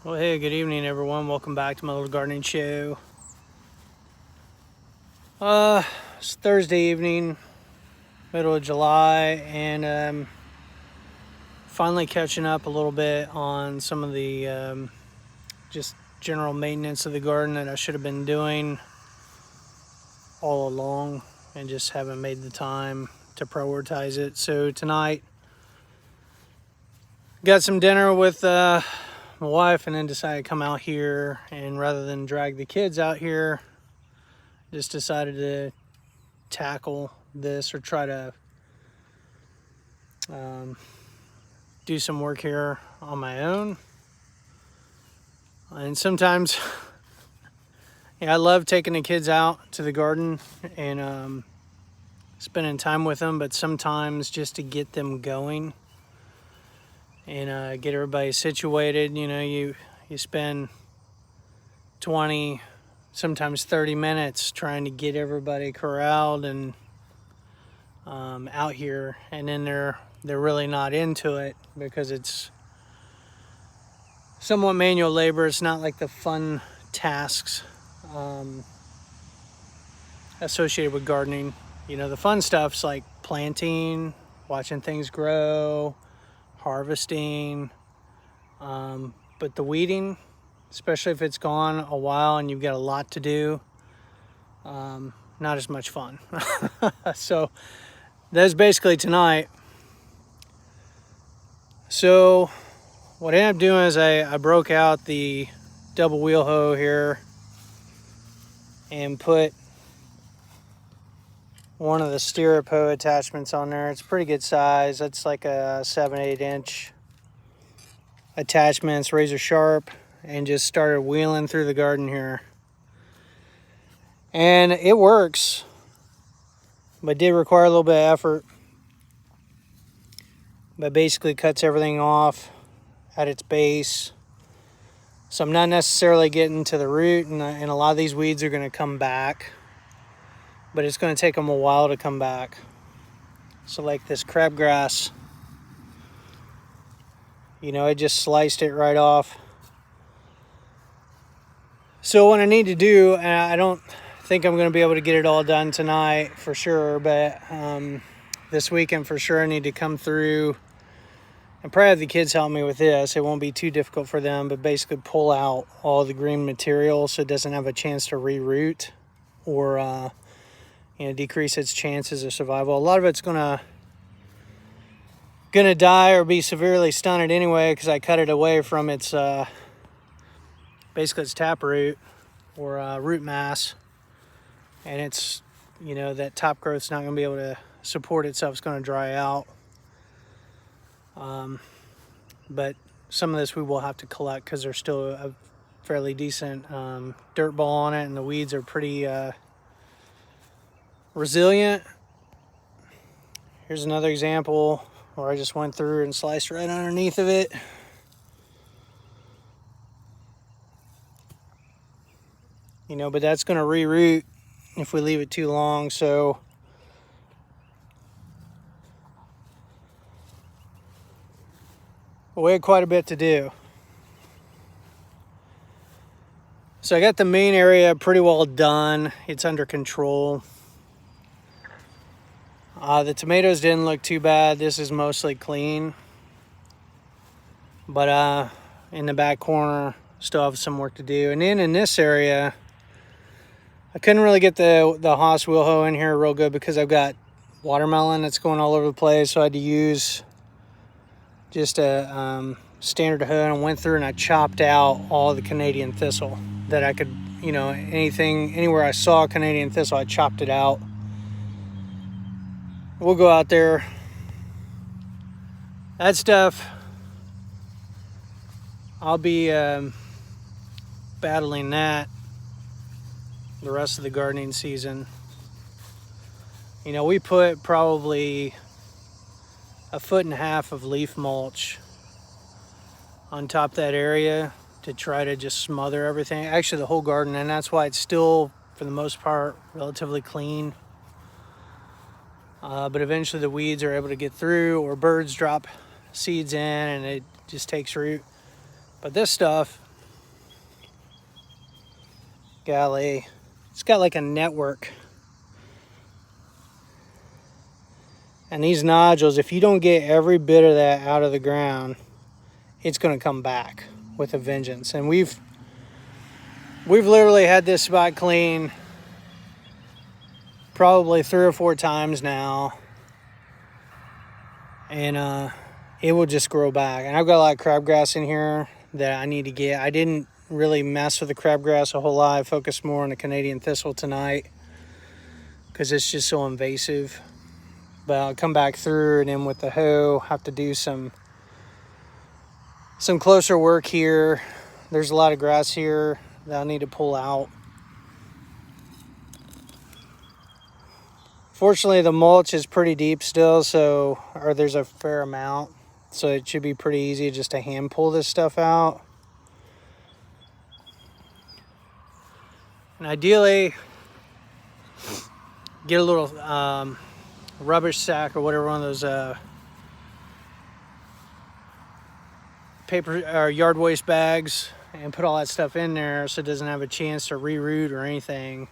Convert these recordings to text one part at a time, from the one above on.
Well, hey, good evening, everyone. Welcome back to my little gardening show. It's Thursday evening, middle of July, and finally catching up a little bit on some of the just general maintenance of the garden that I should have been doing all along, and just haven't made the time to prioritize it. So tonight, got some dinner with my wife, and then decided to come out here, and rather than drag the kids out here, just decided to tackle this or try to do some work here on my own. And sometimes I love taking the kids out to the garden and spending time with them, but sometimes just to get them going and get everybody situated, you spend 20, sometimes 30 minutes trying to get everybody corralled and out here, and then they're really not into it because it's somewhat manual labor. It's not like the fun tasks associated with gardening. The fun stuff's like planting, watching things grow, harvesting, but the weeding, especially if it's gone a while and you've got a lot to do, not as much fun. So that's basically tonight. So what I ended up doing is I broke out the double wheel hoe here and put one of the stirrup hoe attachments on there. It's a pretty good size. It's like a 7-8 inch attachment. It's razor sharp, and just started wheeling through the garden here. And it works, but did require a little bit of effort. But basically cuts everything off at its base. So I'm not necessarily getting to the root, and a lot of these weeds are going to come back, but it's going to take them a while to come back. So like this crabgrass, it just sliced it right off. So what I need to do, and I don't think I'm going to be able to get it all done tonight for sure, but this weekend for sure I need to come through and probably have the kids help me with this. It won't be too difficult for them, but basically pull out all the green material so it doesn't have a chance to reroot or decrease its chances of survival. A lot of it's gonna die or be severely stunted anyway, because I cut it away from its basically its taproot or root mass, and it's that top growth's not going to be able to support itself. It's going to dry out. But some of this we will have to collect because there's still a fairly decent dirt ball on it, and the weeds are pretty resilient. Here's another example where I just went through and sliced right underneath of it. But that's going to reroot if we leave it too long. So we had quite a bit to do. So I got the main area pretty well done. It's under control. The tomatoes didn't look too bad. This is mostly clean. But in the back corner, still have some work to do. And then in this area, I couldn't really get the Haas wheel hoe in here real good because I've got watermelon that's going all over the place. So I had to use just a standard hoe, and went through and I chopped out all the Canadian thistle that I could, anywhere I saw Canadian thistle, I chopped it out. We'll go out there. That stuff, I'll be battling that the rest of the gardening season. We put probably 1.5 foot of leaf mulch on top of that area to try to just smother everything. Actually, the whole garden, and that's why it's still, for the most part, relatively clean. But eventually the weeds are able to get through, or birds drop seeds in and it just takes root. But this stuff, Golly. It's got like a network. And these nodules, if you don't get every bit of that out of the ground, it's going to come back with a vengeance. And we've literally had this spot clean probably 3 or 4 times now. And it will just grow back. And I've got a lot of crabgrass in here that I need to get. I didn't really mess with the crabgrass a whole lot. I focused more on the Canadian thistle tonight because it's just so invasive. But I'll come back through and then with the hoe, have to do some closer work here. There's a lot of grass here that I need to pull out. Fortunately, the mulch is pretty deep still, or there's a fair amount. So it should be pretty easy just to hand pull this stuff out. And ideally, get a little rubbish sack or whatever, one of those paper or yard waste bags, and put all that stuff in there so it doesn't have a chance to reroot or anything.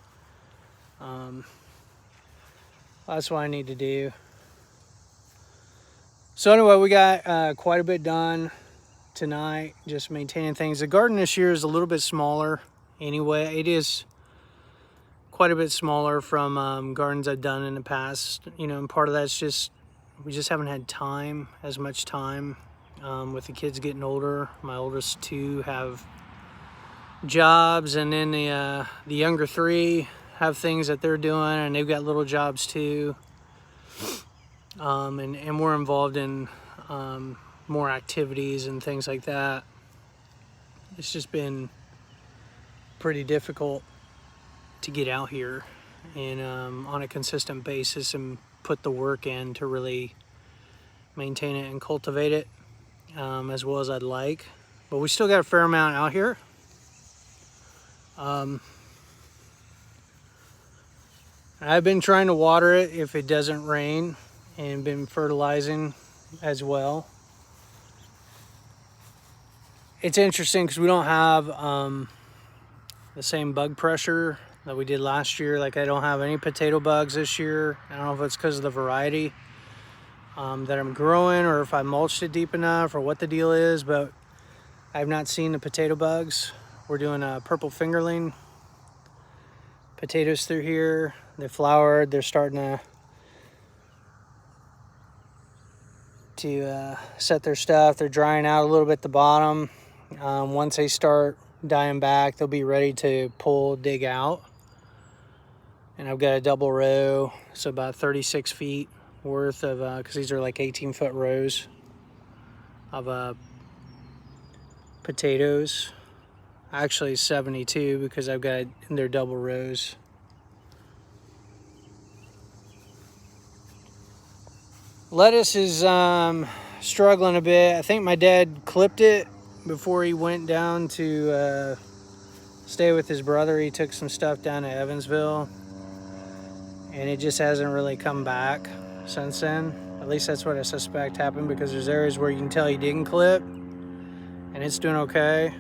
That's what I need to do. So anyway, we got quite a bit done tonight, just maintaining things. The garden this year is a little bit smaller anyway. It is quite a bit smaller from gardens I've done in the past, and part of that's just we just haven't had as much time with the kids getting older. My oldest 2 have jobs, and then the younger 3 have things that they're doing, and they've got little jobs too. And we're involved in more activities and things like that. It's just been pretty difficult to get out here and on a consistent basis and put the work in to really maintain it and cultivate it as well as I'd like. But we still got a fair amount out here. I've been trying to water it if it doesn't rain, and been fertilizing as well. It's interesting because we don't have the same bug pressure that we did last year. Like, I don't have any potato bugs this year. I don't know if it's because of the variety that I'm growing, or if I mulched it deep enough, or what the deal is, but I've not seen the potato bugs. We're doing a purple fingerling potatoes through here. They flowered. They're starting to set their stuff. They're drying out a little bit at the bottom. Once they start dying back, they'll be ready to dig out. And I've got a double row, so about 36 feet worth of, because these are like 18-foot rows of potatoes. Actually 72, because I've got their double rows. Lettuce is struggling a bit. I think my dad clipped it before he went down to stay with his brother. He took some stuff down to Evansville, and it just hasn't really come back since then. At least that's what I suspect happened, because there's areas where you can tell he didn't clip, and it's doing okay.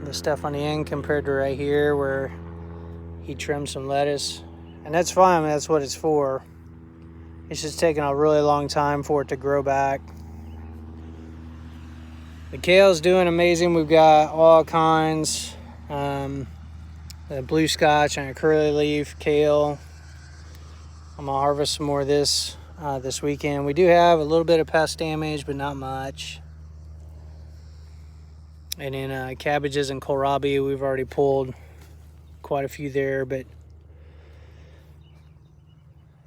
The stuff on the end compared to right here where he trimmed some lettuce. And that's fine, I mean, that's what it's for. It's just taking a really long time for it to grow back. The kale's doing amazing. We've got all kinds. The blue scotch and a curly leaf kale. I'm gonna harvest some more of this weekend. We do have a little bit of pest damage, but not much. And then cabbages and kohlrabi, we've already pulled quite a few there, but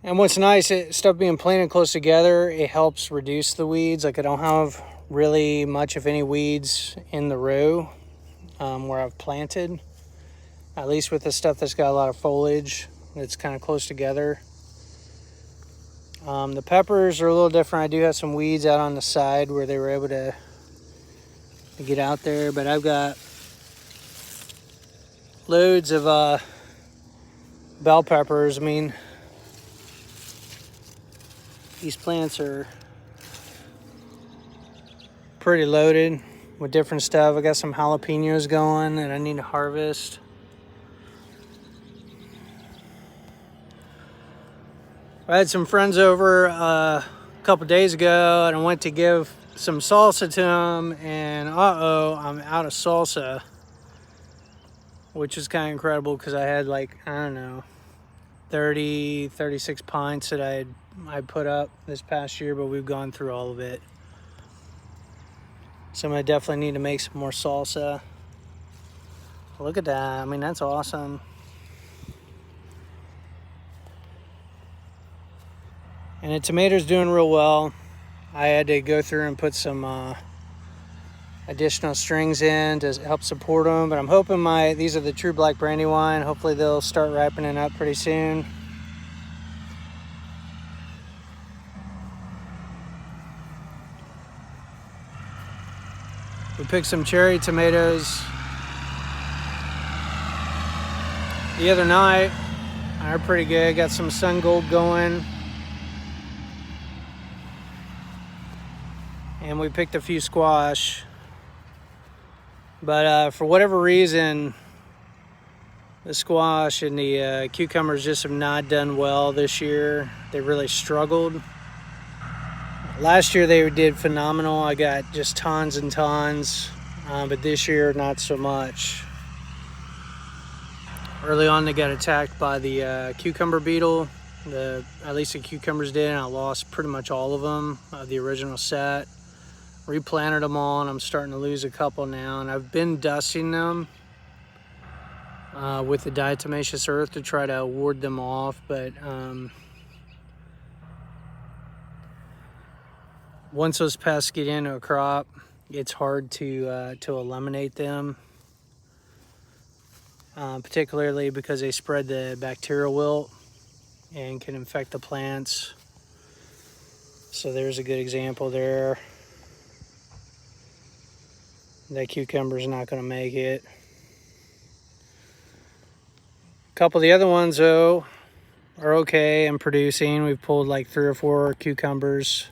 and what's nice, stuff being planted close together, it helps reduce the weeds. Like, I don't have really much, if any, weeds in the row where I've planted. At least with the stuff that's got a lot of foliage that's kind of close together. The peppers are a little different. I do have some weeds out on the side where they were able to get out there, but I've got loads of bell peppers. I mean, these plants are pretty loaded. with different stuff. I got some jalapenos going that I need to harvest. I had some friends over a couple days ago, and I went to give some salsa to them, and I'm out of salsa, which is kind of incredible because I had like, I don't know, 36 pints that I put up this past year, but we've gone through all of it. So I'm gonna definitely need to make some more salsa. Look at that, I mean, that's awesome. And the tomatoes doing real well. I had to go through and put some additional strings in to help support them, but I'm hoping these are the True Black Brandywine. Hopefully they'll start ripening up pretty soon. We picked some cherry tomatoes the other night. They're pretty good. Got some sun gold going. And we picked a few squash. But for whatever reason, the squash and the cucumbers just have not done well this year. They really struggled. Last year they did phenomenal. I got just tons and tons, but this year not so much. Early on they got attacked by the cucumber beetle. At least the cucumbers did, and I lost pretty much all of them of the original set. Replanted them all, and I'm starting to lose a couple now, and I've been dusting them with the diatomaceous earth to try to ward them off, but once those pests get into a crop, it's hard to eliminate them, particularly because they spread the bacterial wilt and can infect the plants. So there's a good example there. That cucumber's not going to make it. A couple of the other ones, though, are okay and producing. We've pulled like 3 or 4 cucumbers.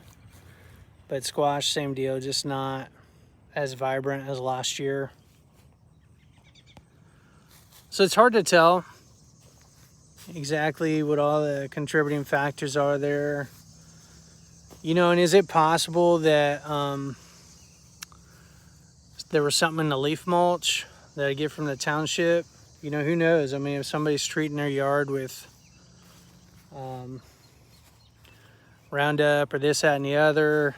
But squash, same deal, just not as vibrant as last year. So it's hard to tell exactly what all the contributing factors are there. You know, and is it possible that there was something in the leaf mulch that I get from the township? You know, who knows? I mean, if somebody's treating their yard with Roundup or this, that, and the other,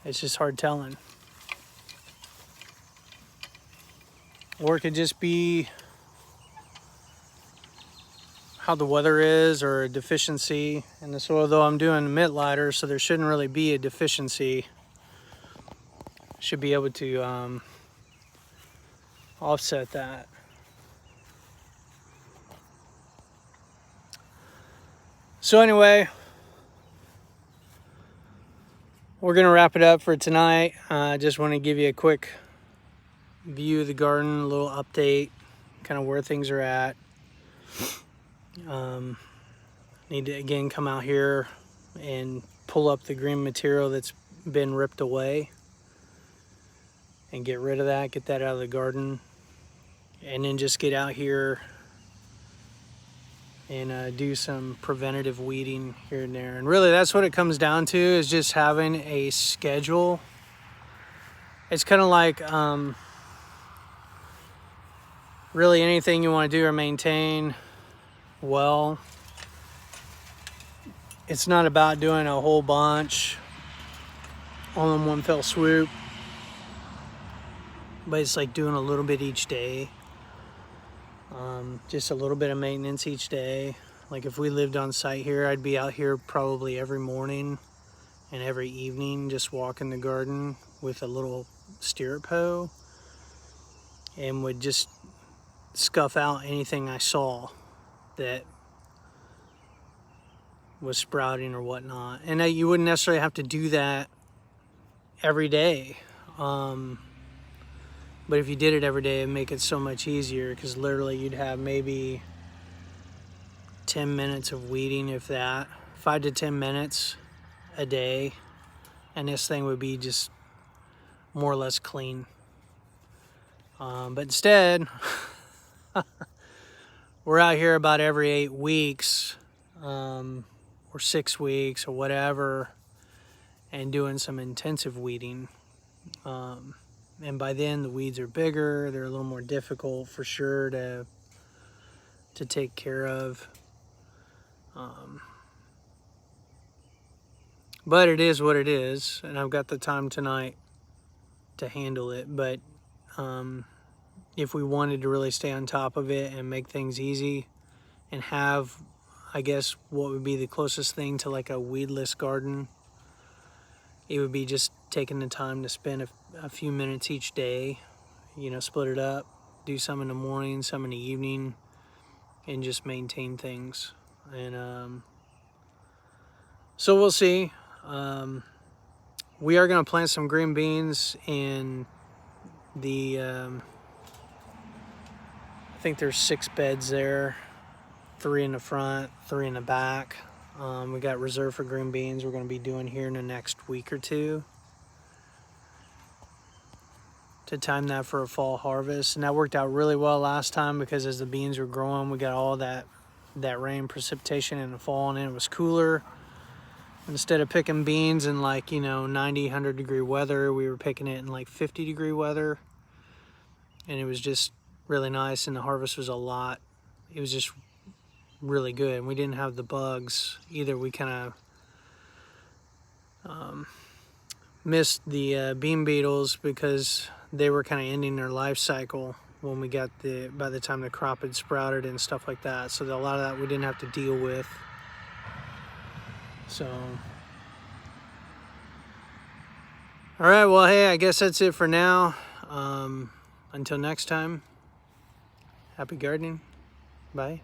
it's just hard telling. Or it could just be how the weather is, or a deficiency in the soil, though I'm doing mitt lighter, so there shouldn't really be a deficiency. Should be able to offset that. So anyway, we're gonna wrap it up for tonight. I just want to give you a quick view of the garden, a little update, kind of where things are at. Need to again come out here and pull up the green material that's been ripped away and get rid of that, get that out of the garden, and then just get out here and do some preventative weeding here and there. And really that's what it comes down to, is just having a schedule. It's kind of like really anything you want to do or maintain well, it's not about doing a whole bunch all in one fell swoop, but it's like doing a little bit each day. Just a little bit of maintenance each day. Like if we lived on site here, I'd be out here probably every morning and every evening just walking the garden with a little stirrup hoe, and would just scuff out anything I saw that was sprouting or whatnot. And you wouldn't necessarily have to do that every day, but if you did it every day, it'd make it so much easier, because literally you'd have maybe 10 minutes of weeding, if that, 5 to 10 minutes a day, and this thing would be just more or less clean. But instead, we're out here about every 8 weeks, or 6 weeks, or whatever, and doing some intensive weeding. And by then the weeds are bigger, they're a little more difficult for sure to take care of. But it is what it is, and I've got the time tonight to handle it. But if we wanted to really stay on top of it and make things easy and have, I guess, what would be the closest thing to like a weedless garden, it would be just taking the time to spend a few minutes each day, you know, split it up, do some in the morning, some in the evening, and just maintain things. And so we'll see. We are going to plant some green beans in the, I think there's 6 beds there, 3 in the front, 3 in the back. We got reserved for green beans we're going to be doing here in the next week or two to time that for a fall harvest. And that worked out really well last time because as the beans were growing, we got all that rain precipitation in the fall, and it was cooler. Instead of picking beans in like, you know, 90, 100 degree weather, we were picking it in like 50 degree weather. And it was just really nice, and the harvest was it was just really good. And we didn't have the bugs either. We kind of missed the bean beetles because they were kind of ending their life cycle when we got by the time the crop had sprouted and stuff like that. So a lot of that we didn't have to deal with. So, all right, well, hey, I guess that's it for now. Until next time, happy gardening. Bye.